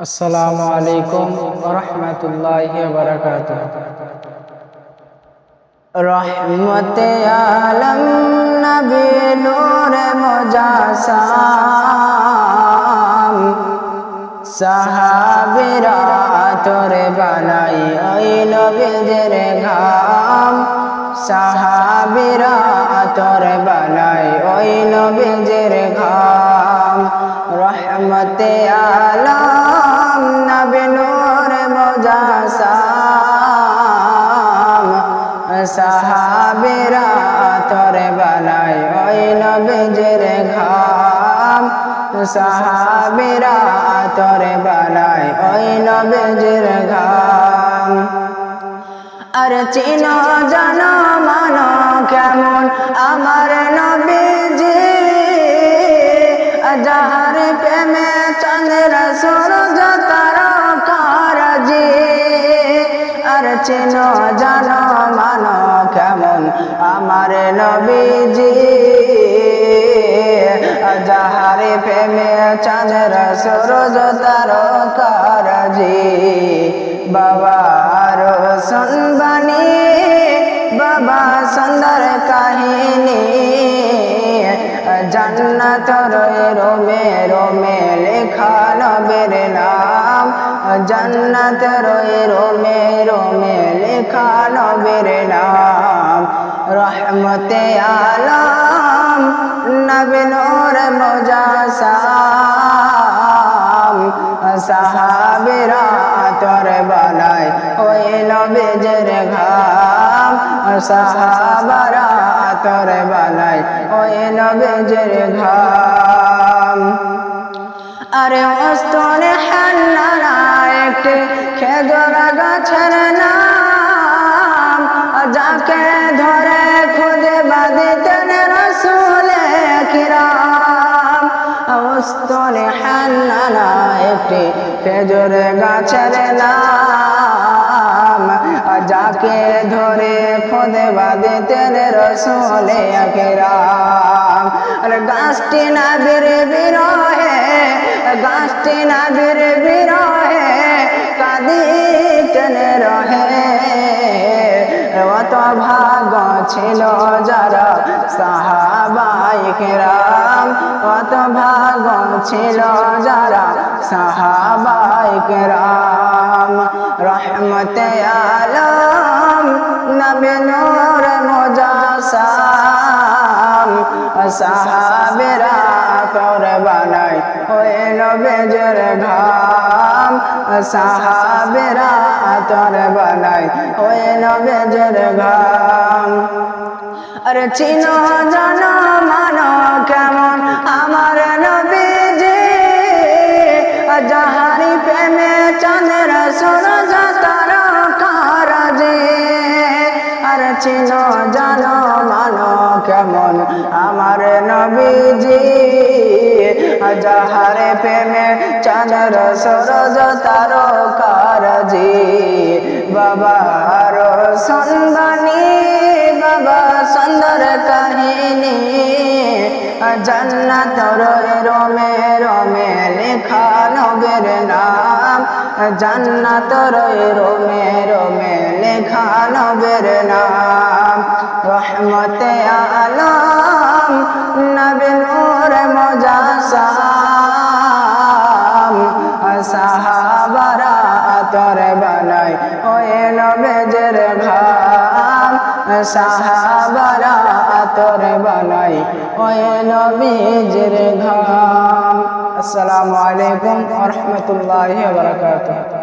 আসসালামু আলাইকুম ওয়া রাহমাতুল্লাহি ওয়া বারাকাতুহু। রহমতে আলম নবী নূরে মুজাসসাম, সাহাবীরা তোরে বানাই ওই নবীর ঘাম, সাহাবীরা তোরে বানাই ওই নবীর ঘাম। রহমতে আলম নবী নূরে মুজাসসাম, সাহাবীরা তোরে বানাই ওই নবীর ঘাম, সাহাবীরা তোরে বানাই ওই নবীর ঘাম। আর চিনো জানো মানো কেমন আমার নবীজি, যাহার প্রেমে চন্দ্র সূরজ তারকারাজি। আর চিনো জানো মানো কেমন আমার নবীজি, যাহার প্রেমে চন্দ্র সূরজ তারকারাজি। বাবার শুনবানি বাবা সুন্দর কাহিনী, জান্নাত রোমে রোমে লেখা নবীর নাম, জান্নাত রোমে রোমে লেখা নবীর নাম। রহমতে আলম নবী নূরে মুজাসসাম, সাহাবীরা তোরে বানাই ওই নবীর ঘাম, সাহাবারা তোরে বানাই ওই নবীর ঘাম। আরে ওস্তনে হান্নানা একটি খেজুর গাছের নাম, যাকে ধরে খুদে বাঁধিতেন রাসূলে কিরাম। ওস্তনে হান্নানা একটি খেজুর গাছের নাম, যাকে ধরে খুদে বাঁধিতেন রাসূলে কিরাম। আর গাছটি নবীর বিরহে, গাছটি নবীর বিরহে কাঁদিতেন রহে। অত ভাগ্য ছিল যারা সাহাবায়ে কেরাম, অত ভাগ্য ছিল যারা সাহাবায়ে কেরাম। রহমতে আলম নবী নূরে মুজাসসাম, সাহাবীরা তোরে বানাই ওই নবীর ঘাম, সাহাবীরা তোরে বানাই ওই নবীর ঘাম। আরে চিনো জানো মানো কেমন আমার নবীজি, যাহার প্রেমে চন্দ্র সূরজ তারকারাজি। আর চিনো জানো মানো কেমন আমার নবীজি, যাহার প্রেমে চন্দ্র সূরজ তারকারাজি। বাবার শুনবানি বাবা সুন্দর কাহিনী, জান্নাত রোমে রোমে লেখা নবীর নাম, জান্নাত রোমে রোমে লেখা নবীর নাম। রহমতে আলম নবী নূরে মুজাসসাম, সাহাবারা তোরে বানাই ওই নবীর ঘাম, সাহাবারা তোরে বানাই ওই নবীর ঘাম। আসসালামু আলাইকুম ওয়া রাহমাতুল্লাহি ওয়া বারাকাতুহু।